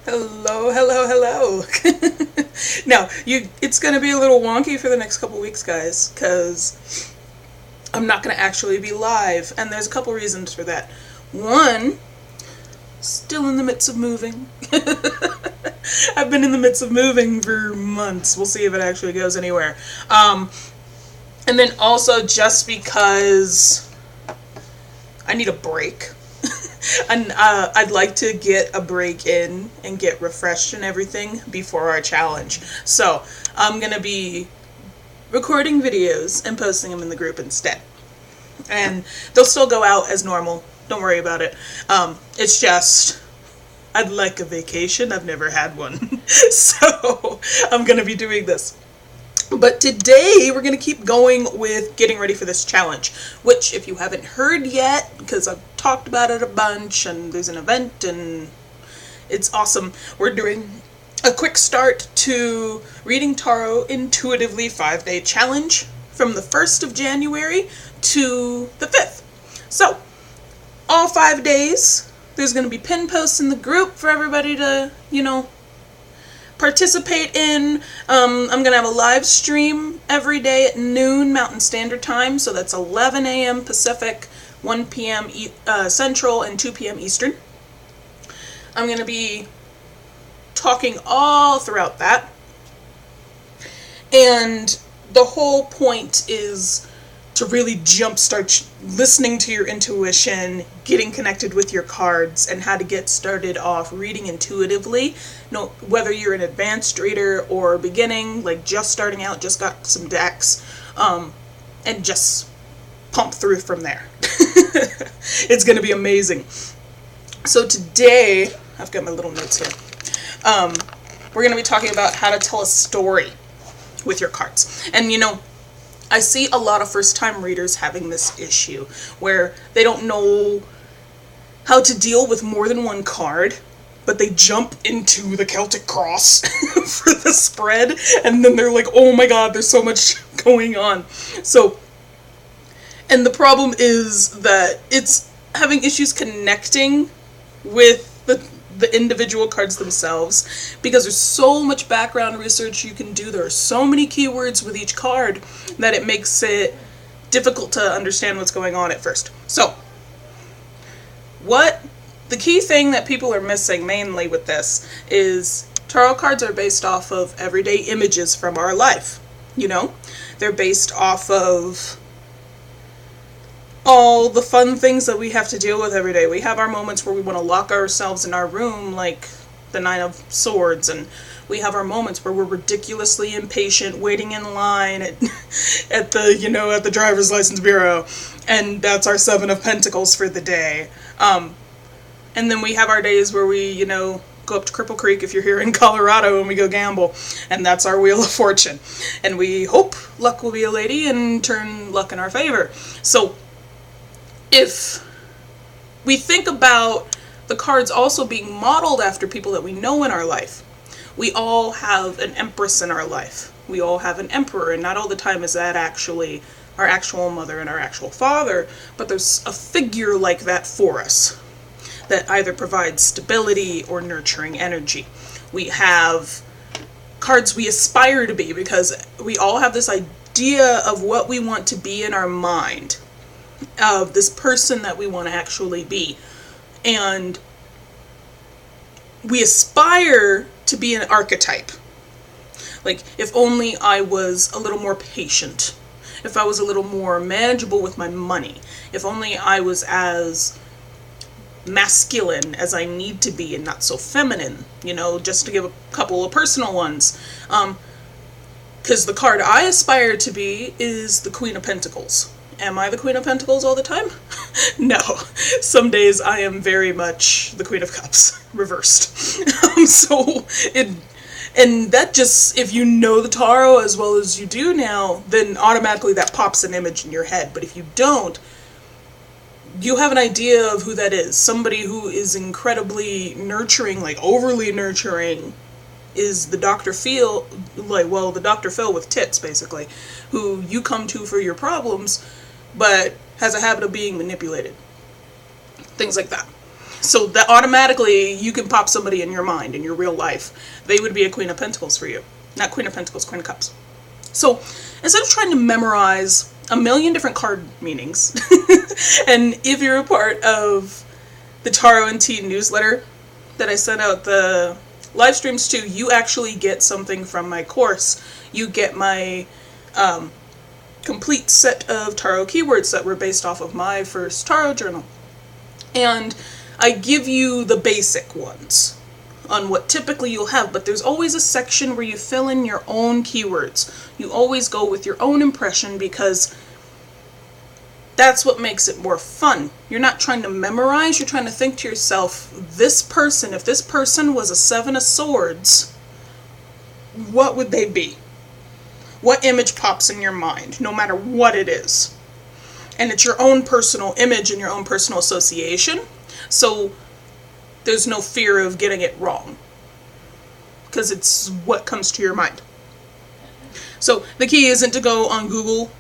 Hello, hello, hello. Now, it's going to be a little wonky for the next couple weeks, guys, because I'm not going to actually be live, and there's a couple reasons for that. One, still in the midst of moving. I've been in the midst of moving for months. We'll see if it actually goes anywhere. And then also just because I need a break. And I'd like to get a break in and get refreshed and everything before our challenge. So I'm going to be recording videos and posting them in the group instead. And they'll still go out as normal. Don't worry about it. It's just, I'd like a vacation. I've never had one. So I'm going to be doing this. But today we're going to keep going with getting ready for this challenge, which if you haven't heard yet, because I've talked about it a bunch and there's an event and it's awesome, we're doing a quick start to reading tarot intuitively 5-day challenge from the 1st of January to the 5th. So all 5 days, there's going to be pin posts in the group for everybody to, participate in. I'm going to have a live stream every day at noon Mountain Standard Time, so that's 11 a.m. Pacific, 1 p.m. Central, and 2 p.m. Eastern. I'm going to be talking all throughout that, and the whole point is to really jumpstart listening to your intuition, getting connected with your cards, and how to get started off reading intuitively. Whether you're an advanced reader or beginning, like just starting out, just got some decks, and just pump through from there. It's going to be amazing. So today, I've got my little notes here. We're going to be talking about how to tell a story with your cards. And I see a lot of first-time readers having this issue where they don't know how to deal with more than one card, but they jump into the Celtic Cross for the spread, and then they're like, oh my god, there's so much going on. And the problem is that it's having issues connecting with the individual cards themselves, because there's so much background research you can do. There are so many keywords with each card that it makes it difficult to understand what's going on at first. So, the key thing that people are missing mainly with this is tarot cards are based off of everyday images from our life. They're based off of all the fun things that we have to deal with every day. We have our moments where we want to lock ourselves in our room, like the Nine of Swords, and we have our moments where we're ridiculously impatient, waiting in line at the driver's license bureau, and that's our Seven of Pentacles for the day. And then we have our days where we, go up to Cripple Creek if you're here in Colorado and we go gamble, and that's our Wheel of Fortune. And we hope luck will be a lady and turn luck in our favor. So if we think about the cards also being modeled after people that we know in our life, we all have an empress in our life. We all have an emperor, and not all the time is that actually our actual mother and our actual father, but there's a figure like that for us that either provides stability or nurturing energy. We have cards we aspire to be, because we all have this idea of what we want to be in our mind, of this person that we want to actually be. And we aspire to be an archetype. Like, if only I was a little more patient. If I was a little more manageable with my money. If only I was as masculine as I need to be and not so feminine. Just to give a couple of personal ones. Because the card I aspire to be is the Queen of Pentacles. Am I the Queen of Pentacles all the time? No. Some days I am very much the Queen of Cups, reversed. And that just, if you know the tarot as well as you do now, then automatically that pops an image in your head. But if you don't, you have an idea of who that is. Somebody who is incredibly nurturing, like overly nurturing, is the Dr. Phil, the Dr. Phil with tits, basically, who you come to for your problems, but has a habit of being manipulated. Things like that. So that automatically you can pop somebody in your mind, in your real life. They would be a Queen of Pentacles for you. Not Queen of Pentacles, Queen of Cups. So instead of trying to memorize a million different card meanings, and if you're a part of the Tarot and Tea newsletter that I sent out the live streams to, you actually get something from my course. You get my complete set of tarot keywords that were based off of my first tarot journal. And I give you the basic ones on what typically you'll have, but there's always a section where you fill in your own keywords. You always go with your own impression, because that's what makes it more fun. You're not trying to memorize, you're trying to think to yourself, this person, if this person was a Seven of Swords, what would they be? What image pops in your mind, no matter what it is? And it's your own personal image and your own personal association, so there's no fear of getting it wrong, because it's what comes to your mind. So the key isn't to go on Google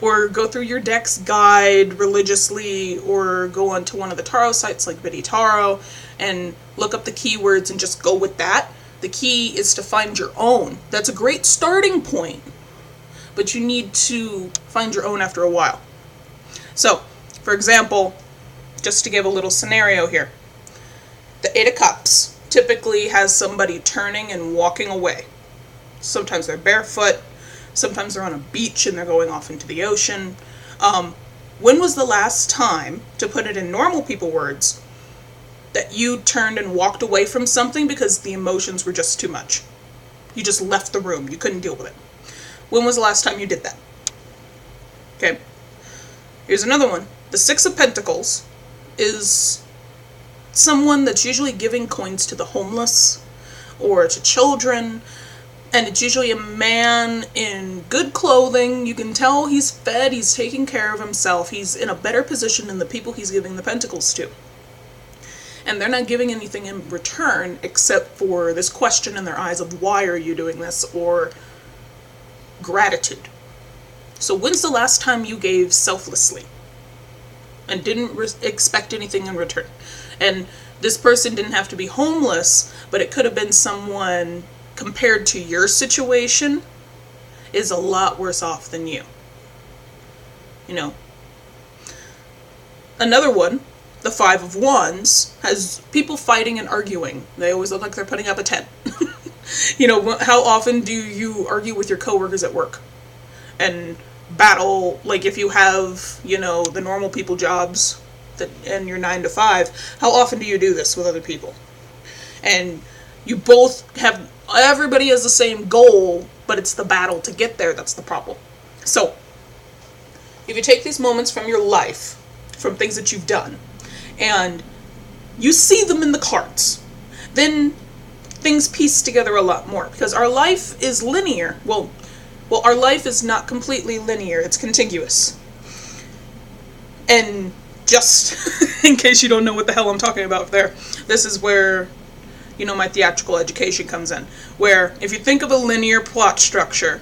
or go through your deck's guide religiously, or go onto one of the tarot sites like Biddy Tarot and look up the keywords and just go with that. The key is to find your own. That's a great starting point, but you need to find your own after a while. So, for example, just to give a little scenario here, the Eight of Cups typically has somebody turning and walking away. Sometimes they're barefoot, sometimes they're on a beach and they're going off into the ocean. When was the last time, to put it in normal people words, that you turned and walked away from something because the emotions were just too much? You just left the room, you couldn't deal with it. When was the last time you did that? Okay, here's another one. The Six of Pentacles is someone that's usually giving coins to the homeless or to children, and it's usually a man in good clothing. You can tell he's fed, he's taking care of himself, he's in a better position than the people he's giving the pentacles to. And they're not giving anything in return except for this question in their eyes of, why are you doing this, or gratitude. So when's the last time you gave selflessly and didn't expect anything in return? And this person didn't have to be homeless, but it could have been someone, compared to your situation, is a lot worse off than you. You know. Another one, the Five of Wands, has people fighting and arguing. They always look like they're putting up a tent. You know, how often do you argue with your coworkers at work? And battle, like if you have, you know, the normal people jobs and your 9 to 5, how often do you do this with other people? And you both have, everybody has the same goal, but it's the battle to get there that's the problem. So, if you take these moments from your life, from things that you've done, and you see them in the cards, then things piece together a lot more, because our life is linear. Well, our life is not completely linear, it's contiguous. And just in case you don't know what the hell I'm talking about there, this is where, you know, my theatrical education comes in. Where if you think of a linear plot structure,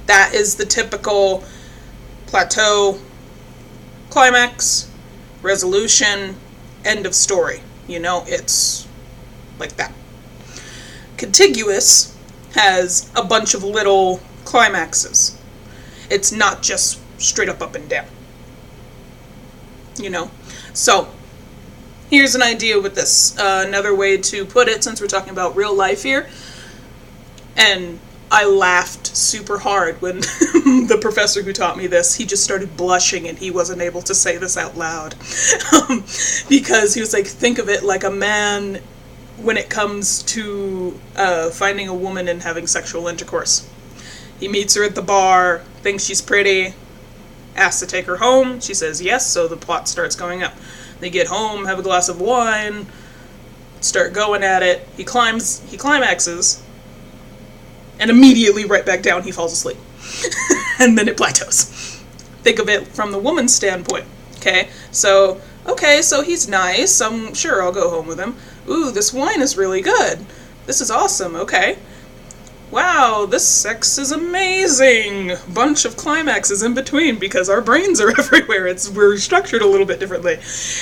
that is the typical plateau, climax, resolution, end of story. You know, it's like that. Contiguous has a bunch of little climaxes. It's not just straight up and down. You know? So, here's an idea with this. Another way to put it, since we're talking about real life here. And I laughed super hard when the professor who taught me this, he just started blushing and he wasn't able to say this out loud. Because he was like, think of it like a man when it comes to finding a woman and having sexual intercourse. He meets her at the bar, thinks she's pretty, asks to take her home. She says yes, so the plot starts going up. They get home, have a glass of wine, start going at it. He climaxes, and immediately right back down he falls asleep. And then it plateaus. Think of it from the woman's standpoint. Okay, so he's nice. I'm sure I'll go home with him. Ooh, this wine is really good. This is awesome. Okay. wow, this sex is amazing. Bunch of climaxes in between because our brains are everywhere. We're structured a little bit differently.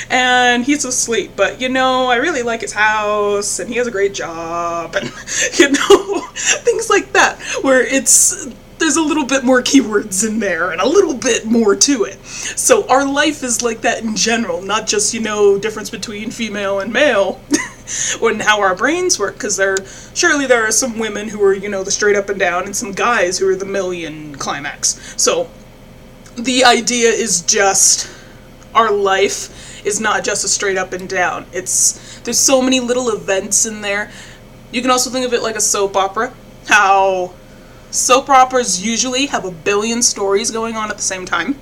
And he's asleep, but I really like his house and he has a great job and things like that where there's a little bit more keywords in there and a little bit more to it. So our life is like that in general, not just, difference between female and male. And how our brains work, because surely there are some women who are, the straight up and down, and some guys who are the million climax. So the idea is just our life is not just a straight up and down. There's so many little events in there. You can also think of it like a soap opera. How soap operas usually have a billion stories going on at the same time,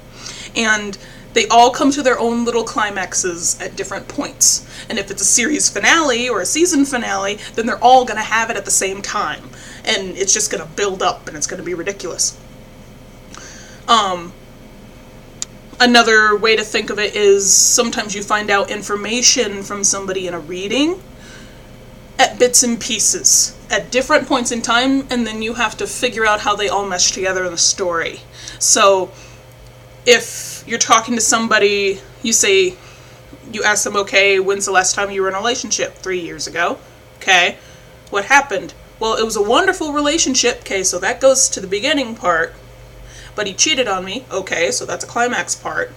and they all come to their own little climaxes at different points. And if it's a series finale or a season finale, then they're all going to have it at the same time. And it's just going to build up and it's going to be ridiculous. Another way to think of it is sometimes you find out information from somebody in a reading at bits and pieces at different points in time, and then you have to figure out how they all mesh together in the story. So if you're talking to somebody, you ask them, okay, when's the last time you were in a relationship? 3 years ago. Okay, what happened? Well, it was a wonderful relationship. Okay, so that goes to the beginning part. But he cheated on me. Okay, so that's a climax part.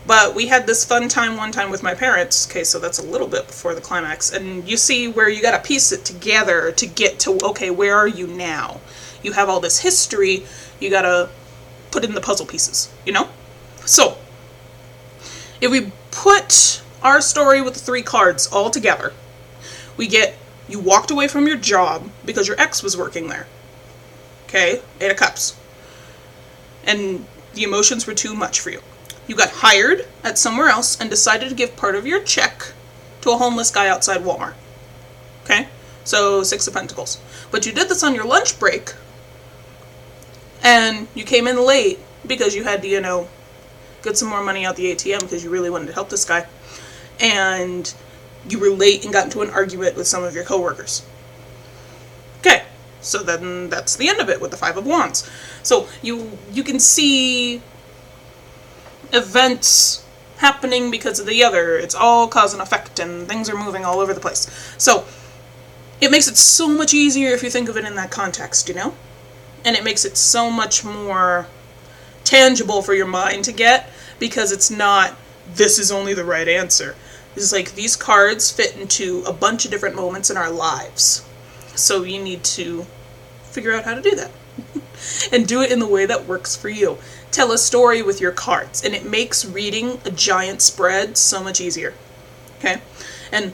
But we had this fun time one time with my parents. Okay, so that's a little bit before the climax. And you see where you gotta piece it together to get to, okay, where are you now? You have all this history, you gotta put in the puzzle pieces, So, if we put our story with the 3 cards all together, we get, you walked away from your job because your ex was working there. Okay, 8 of Cups. And the emotions were too much for you. You got hired at somewhere else and decided to give part of your check to a homeless guy outside Walmart. Okay, so 6 of Pentacles. But you did this on your lunch break, and you came in late because you had to, get some more money out the ATM because you really wanted to help this guy. And you were late and got into an argument with some of your coworkers. Okay, so then that's the end of it with the 5 of Wands. So you can see events happening because of the other. It's all cause and effect, and things are moving all over the place. So it makes it so much easier if you think of it in that context, And it makes it so much more tangible for your mind to get, because it's not, this is only the right answer. It's like these cards fit into a bunch of different moments in our lives. So you need to figure out how to do that. And do it in the way that works for you. Tell a story with your cards, and it makes reading a giant spread so much easier. Okay? And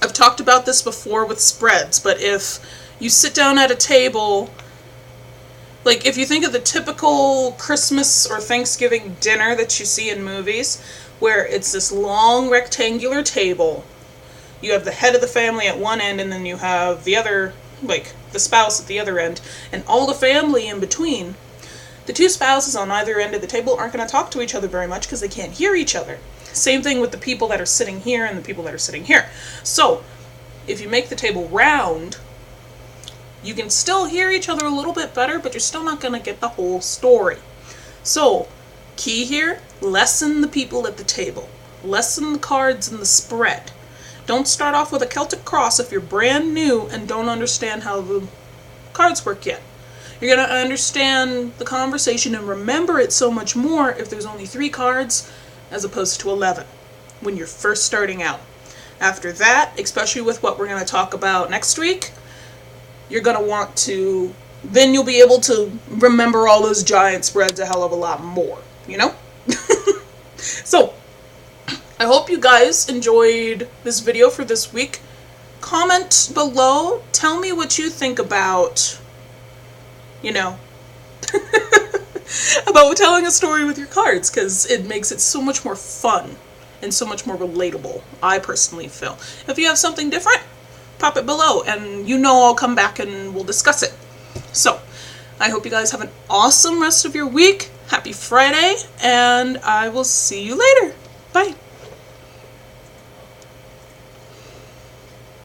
I've talked about this before with spreads, but if you sit down at a table, like if you think of the typical Christmas or Thanksgiving dinner that you see in movies, where it's this long rectangular table, you have the head of the family at one end, and then you have the other, like the spouse at the other end, and all the family in between. The 2 spouses on either end of the table aren't going to talk to each other very much because they can't hear each other. Same thing with the people that are sitting here and the people that are sitting here. So, if you make the table round, you can still hear each other a little bit better, but you're still not going to get the whole story. So, key here, lessen the people at the table. Lessen the cards and the spread. Don't start off with a Celtic cross if you're brand new and don't understand how the cards work yet. You're going to understand the conversation and remember it so much more if there's only 3 cards as opposed to 11 when you're first starting out. After that, especially with what we're going to talk about next week, you're going to want to, then you'll be able to remember all those giant spreads a hell of a lot more, So, I hope you guys enjoyed this video for this week. Comment below, tell me what you think about, about telling a story with your cards, because it makes it so much more fun and so much more relatable, I personally feel. If you have something different, pop it below, and I'll come back and we'll discuss it. So, I hope you guys have an awesome rest of your week. Happy Friday, and I will see you later. Bye.